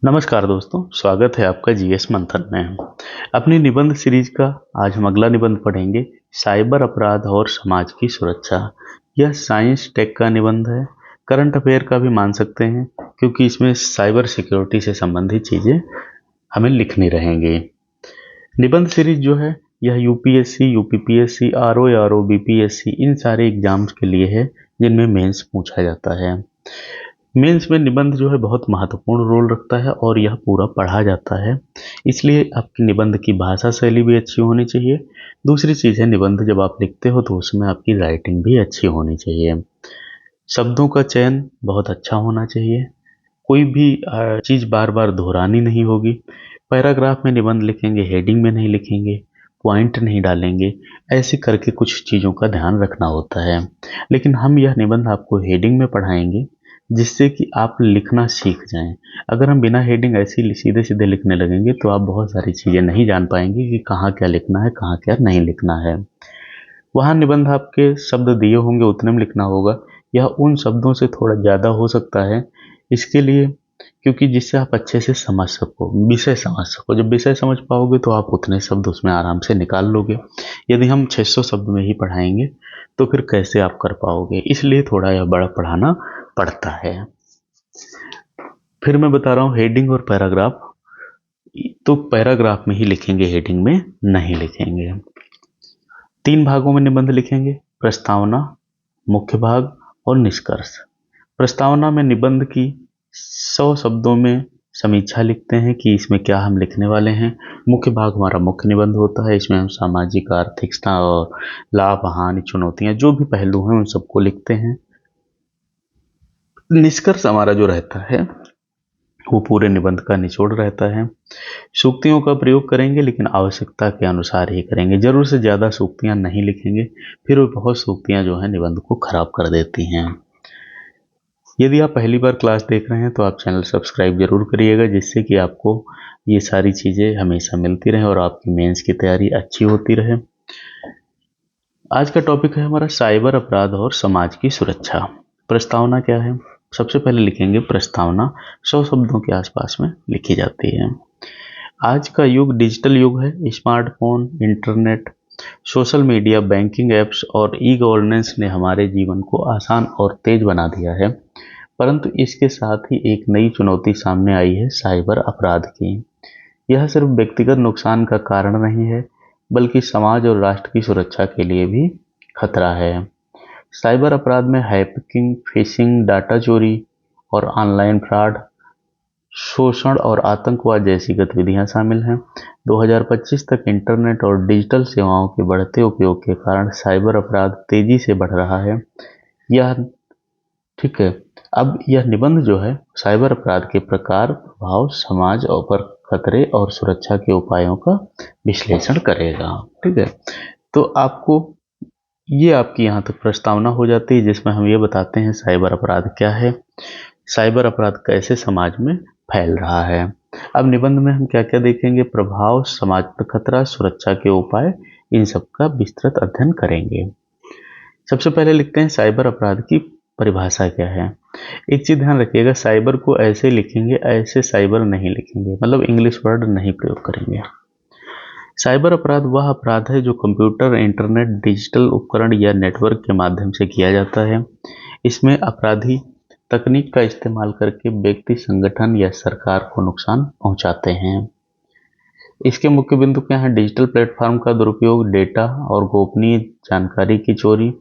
नमस्कार दोस्तों, स्वागत है आपका जीएस मंथन में। अपनी निबंध सीरीज का आज हम अगला निबंध पढ़ेंगे, साइबर अपराध और समाज की सुरक्षा। यह साइंस टेक का निबंध है, करंट अफेयर का भी मान सकते हैं, क्योंकि इसमें साइबर सिक्योरिटी से संबंधित चीज़ें हमें लिखनी रहेंगी। निबंध सीरीज जो है यह यूपीएससी, यूपीपीएससी, आरओ, बीपीएससी इन सारे एग्जाम्स के लिए है जिनमें मेंस पूछा जाता है। मेंस में निबंध जो है बहुत महत्वपूर्ण रोल रखता है और यह पूरा पढ़ा जाता है, इसलिए आपकी निबंध की भाषा शैली भी अच्छी होनी चाहिए। दूसरी चीज़ है, निबंध जब आप लिखते हो तो उसमें आपकी राइटिंग भी अच्छी होनी चाहिए। शब्दों का चयन बहुत अच्छा होना चाहिए, कोई भी चीज़ बार बार दोहरानी नहीं होगी। पैराग्राफ में निबंध लिखेंगे, हेडिंग में नहीं लिखेंगे, पॉइंट नहीं डालेंगे, ऐसे करके कुछ चीज़ों का ध्यान रखना होता है। लेकिन हम यह निबंध आपको हेडिंग में पढ़ाएंगे, जिससे कि आप लिखना सीख जाएं। अगर हम बिना हेडिंग ऐसे ही सीधे सीधे लिखने लगेंगे तो आप बहुत सारी चीज़ें नहीं जान पाएंगे कि कहाँ क्या लिखना है, कहाँ क्या नहीं लिखना है। वहाँ निबंध आपके शब्द दिए होंगे उतने में लिखना होगा, यह उन शब्दों से थोड़ा ज़्यादा हो सकता है, इसके लिए क्योंकि जिससे आप अच्छे से समझ सको, विषय समझ सको। जब विषय समझ पाओगे तो आप उतने शब्द उसमें आराम से निकाल लोगे। यदि हम 600 शब्द में ही पढ़ाएंगे तो फिर कैसे आप कर पाओगे, इसलिए थोड़ा यह बड़ा पढ़ाना पड़ता है। फिर मैं बता रहा हूँ, हेडिंग और पैराग्राफ, तो पैराग्राफ में ही लिखेंगे, हेडिंग में नहीं लिखेंगे। 3 भागों में निबंध लिखेंगे, प्रस्तावना, मुख्य भाग और निष्कर्ष। प्रस्तावना में निबंध की 100 शब्दों में समीक्षा लिखते हैं कि इसमें क्या हम लिखने वाले हैं। मुख्य भाग हमारा मुख्य निबंध होता है, इसमें हम सामाजिक, आर्थिकता और लाभ, हानि, चुनौतियां जो भी पहलू हैं उन सबको लिखते हैं। निष्कर्ष हमारा जो रहता है वो पूरे निबंध का निचोड़ रहता है। सूक्तियों का प्रयोग करेंगे, लेकिन आवश्यकता के अनुसार ही करेंगे। जरूर से ज़्यादा सूक्तियां नहीं लिखेंगे, फिर वो बहुत सूक्तियां जो है निबंध को खराब कर देती हैं। यदि आप पहली बार क्लास देख रहे हैं तो आप चैनल सब्सक्राइब जरूर करिएगा, जिससे कि आपको ये सारी चीज़ें हमेशा मिलती रहें और आपकी मेंस की तैयारी अच्छी होती रहे। आज का टॉपिक है हमारा साइबर अपराध और समाज की सुरक्षा। प्रस्तावना क्या है? सबसे पहले लिखेंगे प्रस्तावना, 100 शब्दों के आसपास में लिखी जाती है। आज का युग डिजिटल युग है। Smartphone, internet, social media, banking apps और ई गवर्नेंस ने हमारे जीवन को आसान और तेज बना दिया है, परंतु इसके साथ ही एक नई चुनौती सामने आई है, साइबर अपराध की। यह सिर्फ व्यक्तिगत नुकसान का कारण नहीं है, बल्कि समाज और राष्ट्र की सुरक्षा के लिए भी खतरा है। साइबर अपराध में हैकिंग, फिशिंग, डाटा चोरी और ऑनलाइन फ्रॉड, शोषण और आतंकवाद जैसी गतिविधियां शामिल हैं। 2025 तक इंटरनेट और डिजिटल सेवाओं के बढ़ते उपयोग के कारण साइबर अपराध तेजी से बढ़ रहा है। यह ठीक है। अब यह निबंध जो है साइबर अपराध के प्रकार, प्रभाव, समाज और पर खतरे और सुरक्षा के उपायों का विश्लेषण करेगा। ठीक है, तो आपको ये आपकी यहाँ तक प्रस्तावना हो जाती है, जिसमें हम ये बताते हैं साइबर अपराध क्या है, साइबर अपराध कैसे समाज में फैल रहा है। अब निबंध में हम क्या क्या देखेंगे? प्रभाव, समाज पर खतरा, सुरक्षा के उपाय, इन सब का विस्तृत अध्ययन करेंगे। सबसे पहले लिखते हैं साइबर अपराध की परिभाषा क्या है। एक चीज ध्यान रखिएगा, साइबर को ऐसे लिखेंगे, ऐसे साइबर नहीं लिखेंगे, मतलब इंग्लिश वर्ड नहीं प्रयोग करेंगे। साइबर अपराध वह अपराध है जो कंप्यूटर, इंटरनेट, डिजिटल उपकरण या नेटवर्क के माध्यम से किया जाता है। इसमें अपराधी तकनीक का इस्तेमाल करके व्यक्ति, संगठन या सरकार को नुकसान पहुंचाते हैं। इसके मुख्य बिंदु क्या हैं? डिजिटल प्लेटफॉर्म का दुरुपयोग, डेटा और गोपनीय जानकारी की चोरी,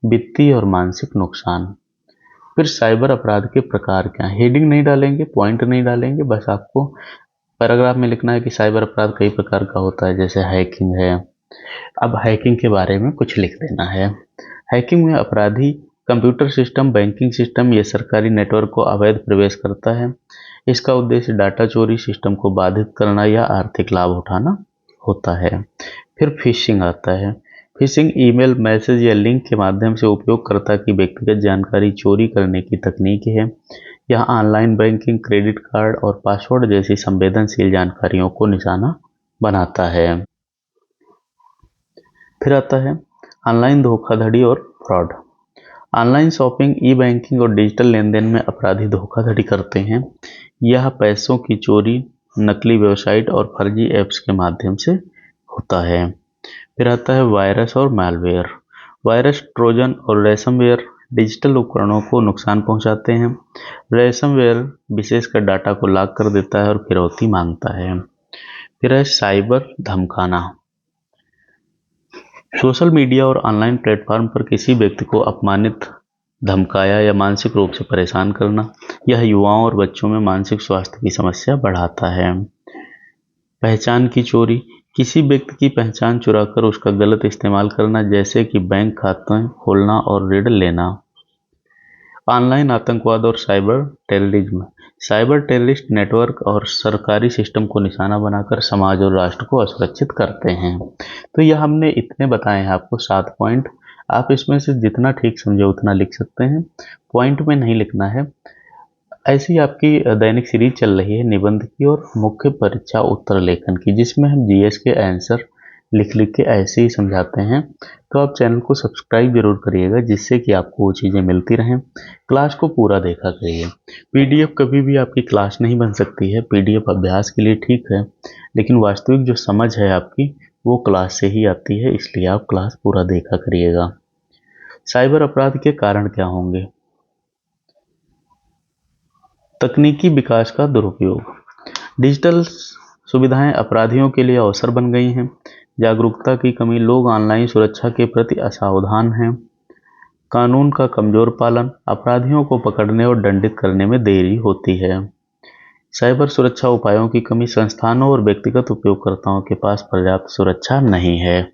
वित्तीय और मानसिक नुकसान। फिर साइबर अपराध के प्रकार क्या हैं? हेडिंग नहीं डालेंगे, पॉइंट नहीं डालेंगे, बस आपको पैराग्राफ में लिखना है कि साइबर अपराध कई प्रकार का होता है, जैसे हैकिंग है। अब हैकिंग के बारे में कुछ लिख देना है। हैकिंग में अपराधी कंप्यूटर सिस्टम, बैंकिंग सिस्टम या सरकारी नेटवर्क को अवैध प्रवेश करता है। इसका उद्देश्य डाटा चोरी, सिस्टम को बाधित करना या आर्थिक लाभ उठाना होता है। फिर फिशिंग आता है। फिशिंग ईमेल, मैसेज या लिंक के माध्यम से उपयोगकर्ता की व्यक्तिगत जानकारी चोरी करने की तकनीक है। यह ऑनलाइन बैंकिंग, क्रेडिट कार्ड और पासवर्ड जैसी संवेदनशील जानकारियों को निशाना बनाता है। फिर आता है ऑनलाइन धोखाधड़ी और फ्रॉड। ऑनलाइन शॉपिंग, ई बैंकिंग और डिजिटल लेनदेन में अपराधी धोखाधड़ी करते हैं। यह पैसों की चोरी, नकली वेबसाइट और फर्जी ऐप्स के माध्यम से होता है। फिर आता है वायरस और मैलवेयर। वायरस, ट्रोजन और रैनसमवेयर डिजिटल उपकरणों को नुकसान पहुंचाते हैं। रैनसमवेयर विशेषकर डाटा को लॉक कर देता है और फिरौती मांगता है। फिर है साइबर धमकाना। सोशल मीडिया और ऑनलाइन प्लेटफॉर्म पर किसी व्यक्ति को अपमानित, धमकाया या मानसिक रूप से परेशान करना, यह युवाओं और बच्चों में मानसिक स्वास्थ्य की समस्या बढ़ाता है। पहचान की चोरी, किसी व्यक्ति की पहचान चुराकर उसका गलत इस्तेमाल करना, जैसे कि बैंक खाते खोलना और ऋण लेना। ऑनलाइन आतंकवाद और cyber terrorism, cyber terrorist network और सरकारी सिस्टम को निशाना बनाकर समाज और राष्ट्र को असुरक्षित करते हैं। तो यह हमने इतने बताए हैं आपको 7 पॉइंट। आप इसमें से जितना ठीक समझे उतना लिख सकते हैं, पॉइंट में नहीं लिखना है। ऐसी आपकी दैनिक सीरीज चल रही है निबंध की और मुख्य परीक्षा उत्तर लेखन की, जिसमें हम जीएस के आंसर लिख लिख के ऐसे ही समझाते हैं। तो आप चैनल को सब्सक्राइब जरूर करिएगा, जिससे कि आपको वो चीज़ें मिलती रहें। क्लास को पूरा देखा करिए। पीडीएफ कभी भी आपकी क्लास नहीं बन सकती है। पीडीएफ अभ्यास के लिए ठीक है, लेकिन वास्तविक जो समझ है आपकी वो क्लास से ही आती है, इसलिए आप क्लास पूरा देखा करिएगा। साइबर अपराध के कारण क्या होंगे? तकनीकी विकास का दुरुपयोग, डिजिटल सुविधाएं अपराधियों के लिए अवसर बन गई हैं। जागरूकता की कमी, लोग ऑनलाइन सुरक्षा के प्रति असावधान हैं। कानून का कमजोर पालन, अपराधियों को पकड़ने और दंडित करने में देरी होती है। साइबर सुरक्षा उपायों की कमी, संस्थानों और व्यक्तिगत उपयोगकर्ताओं के पास पर्याप्त सुरक्षा नहीं है।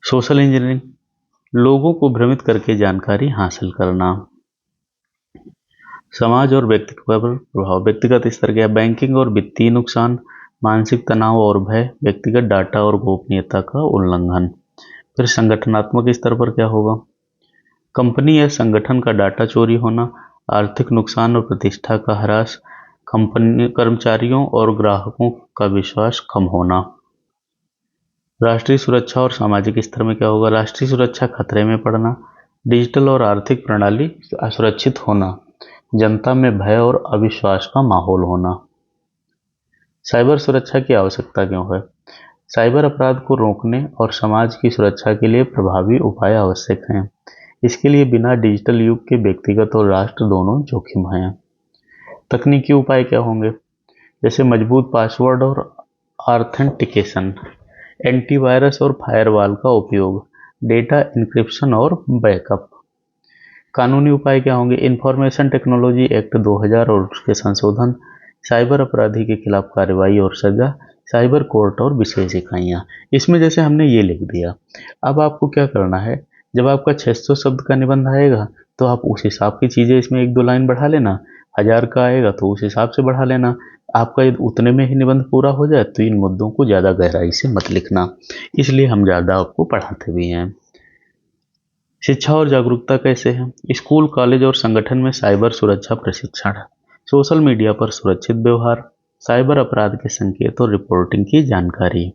सोशल इंजीनियरिंग, लोगों को भ्रमित करके जानकारी हासिल करना। समाज और व्यक्तित्व पर प्रभाव, व्यक्तिगत स्तर के बैंकिंग और वित्तीय नुकसान, मानसिक तनाव और भय, व्यक्तिगत डाटा और गोपनीयता का उल्लंघन। फिर संगठनात्मक स्तर पर क्या होगा? कंपनी या संगठन का डाटा चोरी होना, आर्थिक नुकसान और प्रतिष्ठा का ह्रास, कंपनी कर्मचारियों और ग्राहकों का विश्वास कम होना। राष्ट्रीय सुरक्षा और सामाजिक स्तर में क्या होगा? राष्ट्रीय सुरक्षा खतरे में पड़ना, डिजिटल और आर्थिक प्रणाली असुरक्षित होना, जनता में भय और अविश्वास का माहौल होना। साइबर सुरक्षा की आवश्यकता क्यों है? साइबर अपराध को रोकने और समाज की सुरक्षा के लिए प्रभावी उपाय आवश्यक हैं। इसके लिए बिना डिजिटल युग के व्यक्तिगत और राष्ट्र दोनों जोखिम हैं। तकनीकी उपाय क्या होंगे? जैसे मजबूत पासवर्ड और ऑथेंटिकेशन, एंटीवायरस और फायरवॉल का उपयोग, डेटा इंक्रिप्शन और बैकअप। कानूनी उपाय क्या होंगे? इंफॉर्मेशन टेक्नोलॉजी एक्ट 2000 और उसके संशोधन, साइबर अपराधी के खिलाफ कार्रवाई और सजा, साइबर कोर्ट और विशेष इकाइयाँ। इसमें जैसे हमने ये लिख दिया, अब आपको क्या करना है, जब आपका 600 शब्द का निबंध आएगा तो आप उस हिसाब की चीज़ें इसमें 1-2 लाइन बढ़ा लेना। 1000 का आएगा तो उस हिसाब से बढ़ा लेना। आपका यदि उतने में ही निबंध पूरा हो जाए तो इन मुद्दों को ज़्यादा गहराई से मत लिखना, इसलिए हम ज़्यादा आपको पढ़ाते भी हैं। शिक्षा और जागरूकता कैसे है? स्कूल, कॉलेज और संगठन में साइबर सुरक्षा प्रशिक्षण, सोशल मीडिया पर सुरक्षित व्यवहार, साइबर अपराध के संकेत और रिपोर्टिंग की जानकारी।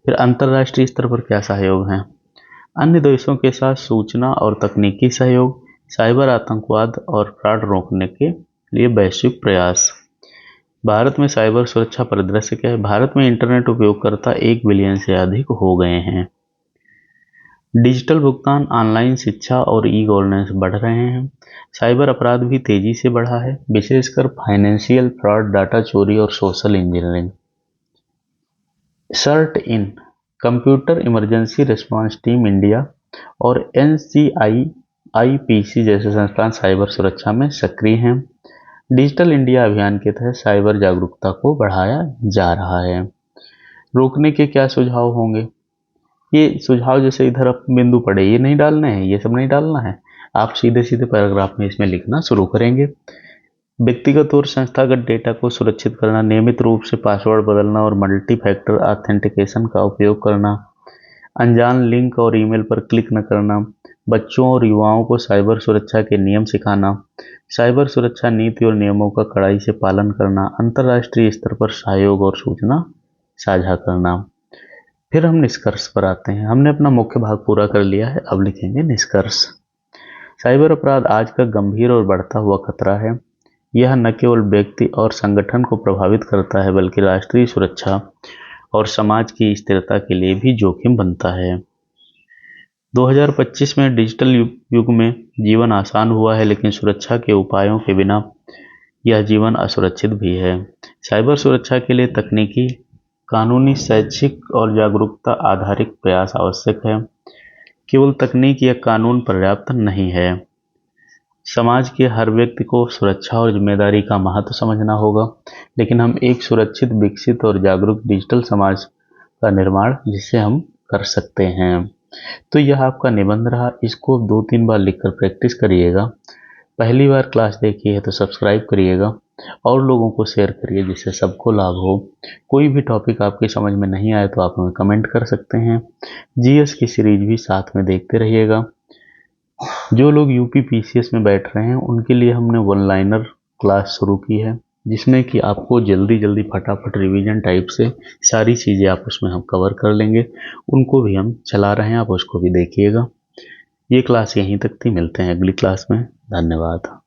फिर अंतर्राष्ट्रीय स्तर पर क्या सहयोग है? अन्य देशों के साथ सूचना और तकनीकी सहयोग, साइबर आतंकवाद और फ्रॉड रोकने के लिए वैश्विक प्रयास। भारत में साइबर सुरक्षा परिदृश्य क्या है? भारत में इंटरनेट उपयोगकर्ता 1 बिलियन से अधिक हो गए हैं। डिजिटल भुगतान, ऑनलाइन शिक्षा और ई गवर्नेंस बढ़ रहे हैं। साइबर अपराध भी तेजी से बढ़ा है, विशेषकर फाइनेंशियल फ्रॉड, डाटा चोरी और social engineering. CERT In, computer emergency response team India और NCIIPC जैसे संस्थान साइबर सुरक्षा में सक्रिय हैं। डिजिटल इंडिया अभियान के तहत साइबर जागरूकता को बढ़ाया जा रहा है। रोकने के क्या सुझाव होंगे? ये सुझाव जैसे इधर आप बिंदु पड़े ये नहीं डालने हैं, ये सब नहीं डालना है, आप सीधे सीधे पैराग्राफ में इसमें लिखना शुरू करेंगे। व्यक्तिगत और संस्थागत डेटा को सुरक्षित करना, नियमित रूप से पासवर्ड बदलना और मल्टी फैक्टर ऑथेंटिकेशन का उपयोग करना, अनजान लिंक और ईमेल पर क्लिक न करना, बच्चों और युवाओं को साइबर सुरक्षा के नियम सिखाना, साइबर सुरक्षा नीति और नियमों का कड़ाई से पालन करना, अंतर्राष्ट्रीय स्तर पर सहयोग और सूचना साझा करना। फिर हम निष्कर्ष पर आते हैं। हमने अपना मुख्य भाग पूरा कर लिया है, अब लिखेंगे निष्कर्ष। साइबर अपराध आज का गंभीर और बढ़ता हुआ खतरा है। यह न केवल व्यक्ति और संगठन को प्रभावित करता है बल्कि राष्ट्रीय सुरक्षा और समाज की स्थिरता के लिए भी जोखिम बनता है। 2025 में डिजिटल युग में जीवन आसान हुआ है, लेकिन सुरक्षा के उपायों के बिना यह जीवन असुरक्षित भी है। साइबर सुरक्षा के लिए तकनीकी, कानूनी, शैक्षिक और जागरूकता आधारित प्रयास आवश्यक है। केवल तकनीक या कानून पर्याप्त नहीं है। समाज के हर व्यक्ति को सुरक्षा और जिम्मेदारी का महत्व समझना होगा, लेकिन हम एक सुरक्षित, विकसित और जागरूक डिजिटल समाज का निर्माण जिसे हम कर सकते हैं। तो यह आपका निबंध रहा। इसको 2-3 बार लिखकर प्रैक्टिस करिएगा। पहली बार क्लास देखी है तो सब्सक्राइब करिएगा और लोगों को शेयर करिए जिससे सबको लाभ हो। कोई भी टॉपिक आपकी समझ में नहीं आए तो आप हमें कमेंट कर सकते हैं। जीएस की सीरीज भी साथ में देखते रहिएगा। जो लोग यूपी पीसीएस में बैठ रहे हैं उनके लिए हमने वन लाइनर क्लास शुरू की है, जिसमें कि आपको जल्दी जल्दी फटाफट रिवीजन टाइप से सारी चीज़ें आप उसमें हम कवर कर लेंगे। उनको भी हम चला रहे हैं, आप उसको भी देखिएगा। ये क्लास यहीं तक थी, मिलते हैं अगली क्लास में। धन्यवाद।